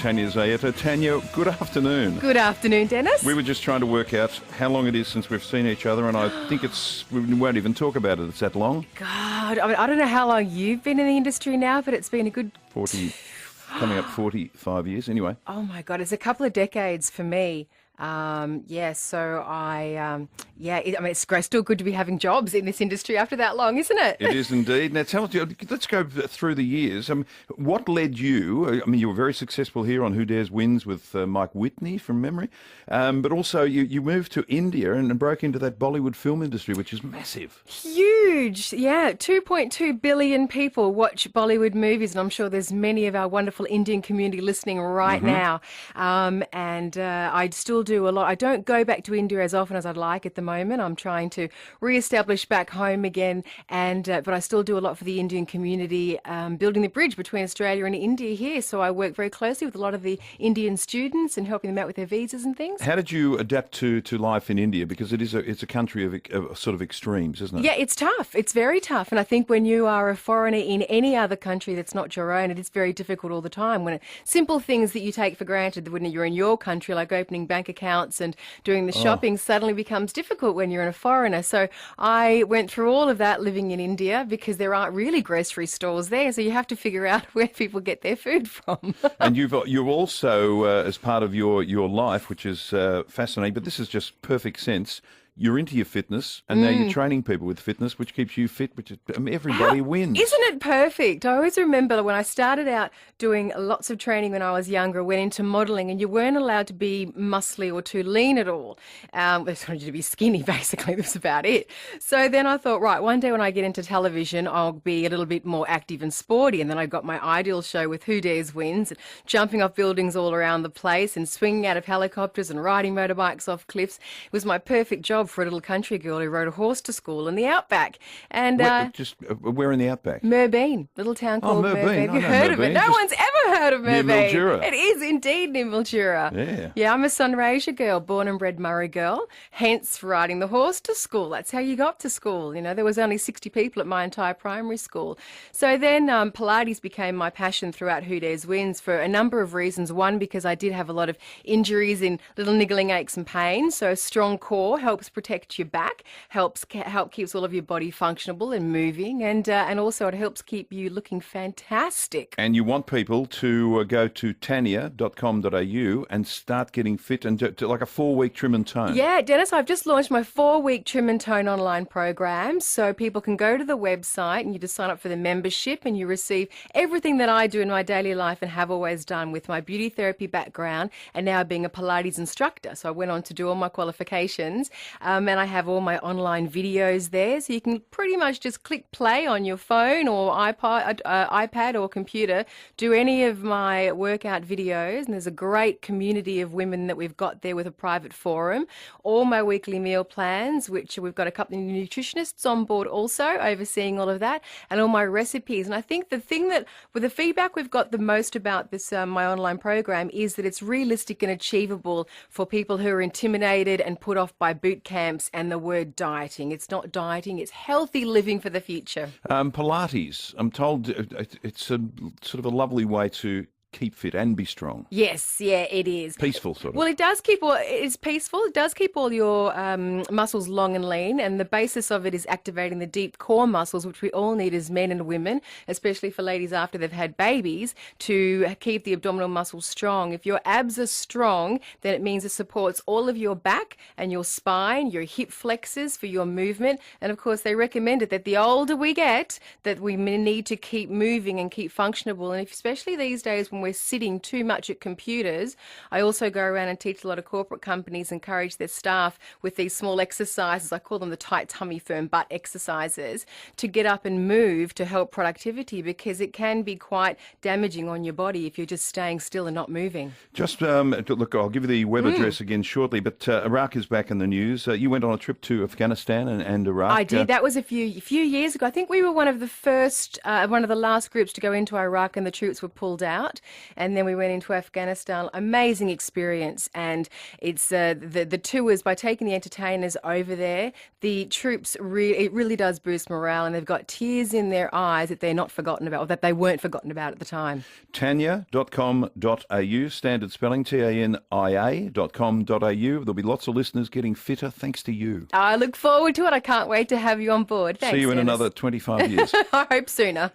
Tania Zaetta. Tania, good afternoon. Good afternoon, Dennis. We were just trying to work out how long it is since we've seen each other, and I think we won't even talk about it. It's that long. God, I don't know how long you've been in the industry now, but it's been a good 40, coming up 45 years anyway. Oh my God, it's a couple of decades for me. It's great, still good to be having jobs in this industry after that long, isn't it? It is indeed. Now, let's go through the years. What led you? I mean, you were very successful here on Who Dares Wins with Mike Whitney, from memory, but also you moved to India and broke into that Bollywood film industry, which is massive. Huge, yeah. 2.2 billion people watch Bollywood movies, and I'm sure there's many of our wonderful Indian community listening right now. I still do a lot. I don't go back to India as often as I'd like at the moment. I'm trying to re-establish back home again, but I still do a lot for the Indian community, building the bridge between Australia and India here. So I work very closely with a lot of the Indian students and helping them out with their visas and things. How did you adapt to life in India? Because it's a country of sort of extremes, isn't it? Yeah, it's tough. It's very tough. And I think when you are a foreigner in any other country that's not your own, it is very difficult all the time. Simple things that you take for granted when you're in your country, like opening bank accounts and doing the shopping, suddenly becomes difficult when you're a foreigner. So I went through all of that living in India because there aren't really grocery stores there. So you have to figure out where people get their food from. And you're also, as part of your life, which is fascinating, but this is just perfect sense. You're into your fitness, and now you're training people with fitness, which keeps you fit, everybody wins. Isn't it perfect? I always remember when I started out doing lots of training when I was younger, I went into modelling, and you weren't allowed to be muscly or too lean at all. They wanted you to be skinny, basically. That's about it. So then I thought, right, one day when I get into television, I'll be a little bit more active and sporty. And then I got my ideal show with Who Dares Wins, jumping off buildings all around the place and swinging out of helicopters and riding motorbikes off cliffs. It was my perfect job for a little country girl who rode a horse to school in the outback. And where in the outback? Merbeen, little town called Merbeen. Have you heard of it? No one's ever heard of Merbeen. Near Mildura. It is indeed near Mildura. Yeah, I'm a Sunraysia girl, born and bred Murray girl, hence riding the horse to school. That's how you got to school. You know, there was only 60 people at my entire primary school. So then Pilates became my passion throughout Who Dares Wins for a number of reasons. One, because I did have a lot of injuries and little niggling aches and pains. So a strong core helps protect your back, help keeps all of your body functionable and moving, and also it helps keep you looking fantastic. And you want people to go to tania.com.au and start getting fit and do like a 4-week trim and tone. Yeah, Dennis, I've just launched my 4-week trim and tone online program, so people can go to the website and you just sign up for the membership and you receive everything that I do in my daily life and have always done with my beauty therapy background and now being a Pilates instructor. So I went on to do all my qualifications. And I have all my online videos there, so you can pretty much just click play on your phone or iPad or computer, do any of my workout videos, and there's a great community of women that we've got there with a private forum. All my weekly meal plans, which we've got a couple of nutritionists on board also overseeing all of that, and all my recipes. And I think the thing that, with the feedback we've got the most about this, my online program, is that it's realistic and achievable for people who are intimidated and put off by boot camps and the word dieting. It's not dieting, it's healthy living for the future. Pilates, I'm told it's a sort of a lovely way to keep fit and be strong. Yes, yeah, it is. Peaceful, sort of. Well, it's peaceful. It does keep all your muscles long and lean, and the basis of it is activating the deep core muscles, which we all need as men and women, especially for ladies after they've had babies, to keep the abdominal muscles strong. If your abs are strong, then it means it supports all of your back and your spine, your hip flexors for your movement. And of course, they recommended that the older we get, that we need to keep moving and keep functionable. And especially these days when we're sitting too much at computers, I also go around and teach a lot of corporate companies, encourage their staff with these small exercises. I call them the tight tummy, firm butt exercises, to get up and move to help productivity, because it can be quite damaging on your body if you're just staying still and not moving. Just look, I'll give you the web address again shortly, but Iraq is back in the news. You went on a trip to Afghanistan and Iraq. I did. That was a few years ago. I think we were one of the last groups to go into Iraq, and the troops were pulled out. and then we went into Afghanistan. Amazing experience, and it's the tours, by taking the entertainers over there, the troops it really does boost morale, and they've got tears in their eyes that they're not forgotten about, or that they weren't forgotten about at the time. Tania.com.au, standard spelling, TANIA.com.au. There'll be lots of listeners getting fitter thanks to you. I look forward to it. I can't wait to have you on board. Thanks, See you in Dennis. another 25 years. I hope sooner.